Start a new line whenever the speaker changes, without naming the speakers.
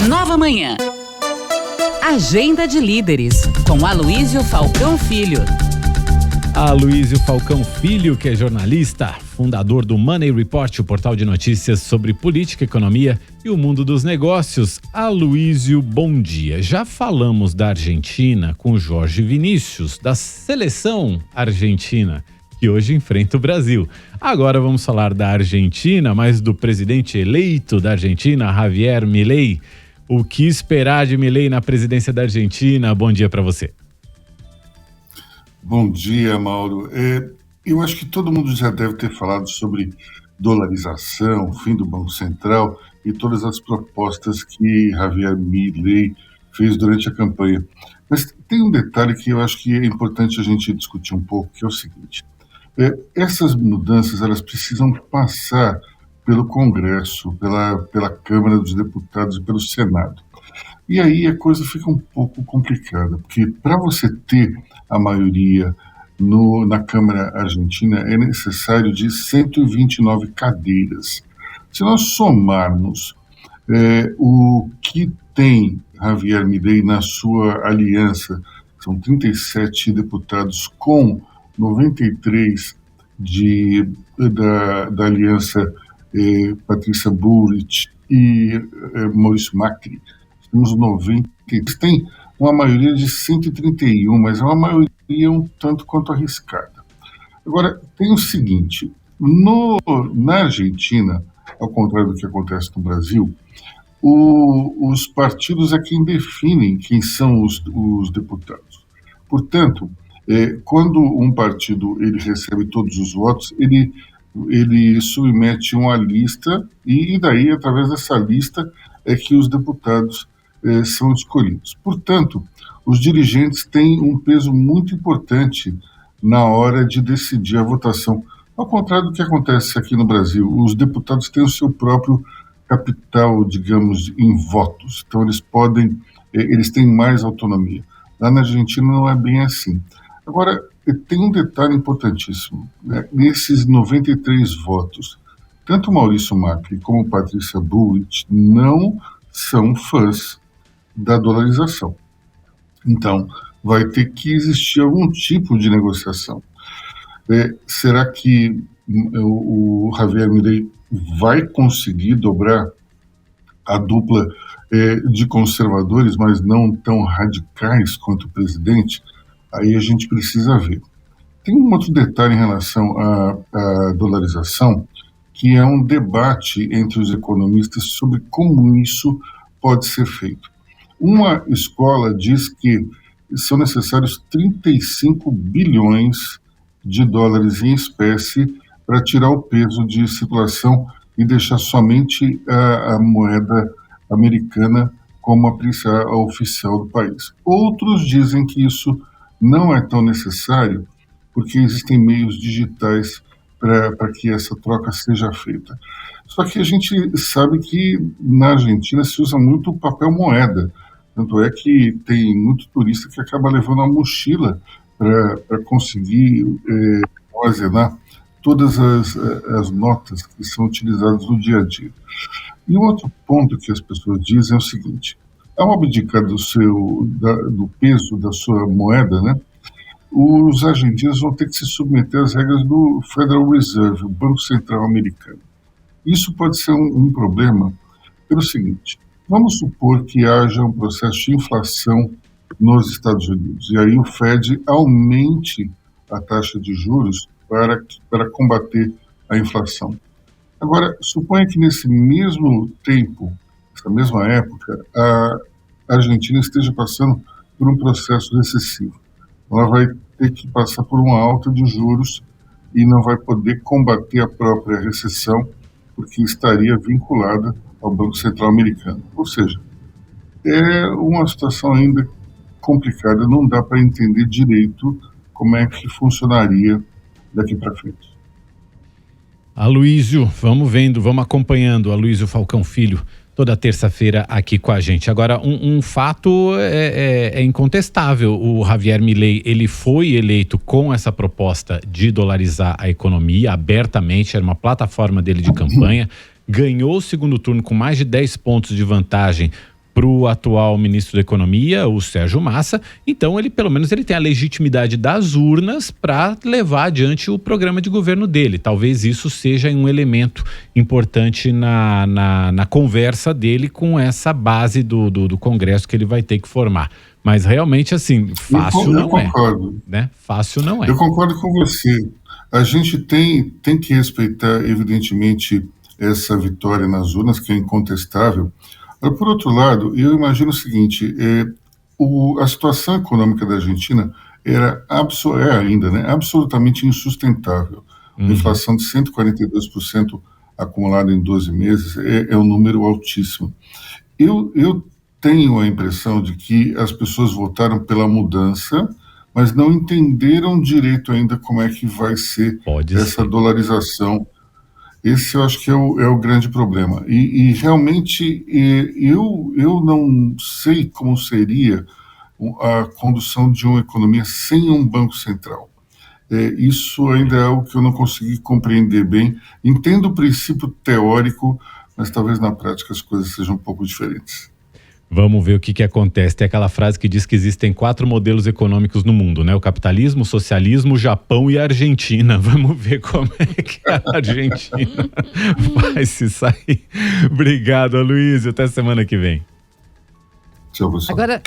Nova Manhã. Agenda de Líderes, com Aloísio Falcão Filho.
Aloísio Falcão Filho, que é jornalista, fundador do Money Report, o portal de notícias sobre política, economia e o mundo dos negócios. Aloísio, bom dia. Já falamos da Argentina com Jorge Vinícius, da seleção argentina, que hoje enfrenta o Brasil. Agora vamos falar da Argentina, mas do presidente eleito da Argentina, Javier Milei. O que esperar de Milei na presidência da Argentina? Bom dia para você.
Bom dia, Mauro. Eu acho que todo mundo já deve ter falado sobre dolarização, fim do Banco Central e todas as propostas que Javier Milei fez durante a campanha. Mas tem um detalhe que eu acho que é importante a gente discutir um pouco, que é o seguinte. Essas mudanças, elas precisam passar pelo Congresso, pela Câmara dos Deputados e pelo Senado. E aí a coisa fica um pouco complicada, porque para você ter a maioria na Câmara Argentina é necessário de 129 cadeiras. Se nós somarmos o que tem Javier Milei na sua aliança, são 37 deputados com 93 da aliança Patrícia Bullrich e Maurício Macri, temos 90, tem uma maioria de 131, mas é uma maioria um tanto quanto arriscada. Agora, tem o seguinte, na Argentina, ao contrário do que acontece no Brasil, os partidos é quem definem quem são os deputados. Portanto, quando um partido ele recebe todos os votos, ele submete uma lista e daí, através dessa lista, é que os deputados são escolhidos. Portanto, os dirigentes têm um peso muito importante na hora de decidir a votação. Ao contrário do que acontece aqui no Brasil, os deputados têm o seu próprio capital, digamos, em votos. Então, eles têm mais autonomia. Lá na Argentina não é bem assim. Agora, tem um detalhe importantíssimo, né? Nesses 93 votos, tanto Maurício Macri como Patrícia Bullrich não são fãs da dolarização. Então, vai ter que existir algum tipo de negociação. Será que o Javier Milei vai conseguir dobrar a dupla de conservadores, mas não tão radicais quanto o presidente? Aí a gente precisa ver. Tem um outro detalhe em relação à dolarização, que é um debate entre os economistas sobre como isso pode ser feito. Uma escola diz que são necessários 35 bilhões de dólares em espécie para tirar o peso de circulação e deixar somente a moeda americana como a oficial do país. Outros dizem que isso não é tão necessário, porque existem meios digitais para que essa troca seja feita. Só que a gente sabe que na Argentina se usa muito o papel moeda, tanto é que tem muito turista que acaba levando a mochila para conseguir armazenar todas as notas que são utilizadas no dia a dia. E um outro ponto que as pessoas dizem é o seguinte: ao abdicar do peso da sua moeda, né, os argentinos vão ter que se submeter às regras do Federal Reserve, o Banco Central americano. Isso pode ser um problema pelo seguinte: vamos supor que haja um processo de inflação nos Estados Unidos, e aí o Fed aumente a taxa de juros para combater a inflação. Agora, suponha que nesse mesmo tempo, nessa mesma época, a Argentina esteja passando por um processo recessivo. Ela vai ter que passar por uma alta de juros e não vai poder combater a própria recessão, porque estaria vinculada ao Banco Central americano. Ou seja, é uma situação ainda complicada, não dá para entender direito como é que funcionaria daqui para frente.
Aloísio, vamos vendo, vamos acompanhando. Aloísio Falcão Filho, toda terça-feira aqui com a gente. Agora, um fato é incontestável. O Javier Milei, ele foi eleito com essa proposta de dolarizar a economia abertamente, era uma plataforma dele de campanha, ganhou o segundo turno com mais de 10 pontos de vantagem para o atual ministro da Economia, o Sérgio Massa. Então, pelo menos ele tem a legitimidade das urnas para levar adiante o programa de governo dele. Talvez isso seja um elemento importante na conversa dele com essa base do Congresso que ele vai ter que formar. Mas realmente, assim, fácil não é. Né? Fácil não é.
Eu concordo com você. A gente tem que respeitar, evidentemente, essa vitória nas urnas, que é incontestável. Por outro lado, eu imagino o seguinte, a situação econômica da Argentina é ainda, né, absolutamente insustentável. Uma inflação de 142% acumulada em 12 meses é um número altíssimo. Eu tenho a impressão de que as pessoas votaram pela mudança, mas não entenderam direito ainda como é que vai ser essa dolarização. Esse eu acho que é o grande problema. E realmente eu não sei como seria a condução de uma economia sem um banco central. Isso ainda é algo que eu não consegui compreender bem. Entendo o princípio teórico, mas talvez na prática as coisas sejam um pouco diferentes.
Vamos ver o que acontece. Tem aquela frase que diz que existem 4 modelos econômicos no mundo, né? O capitalismo, o socialismo, o Japão e a Argentina. Vamos ver como é que a Argentina vai se sair. Obrigado, Aloysio. Até semana que vem.
Tchau, pessoal.
Agora...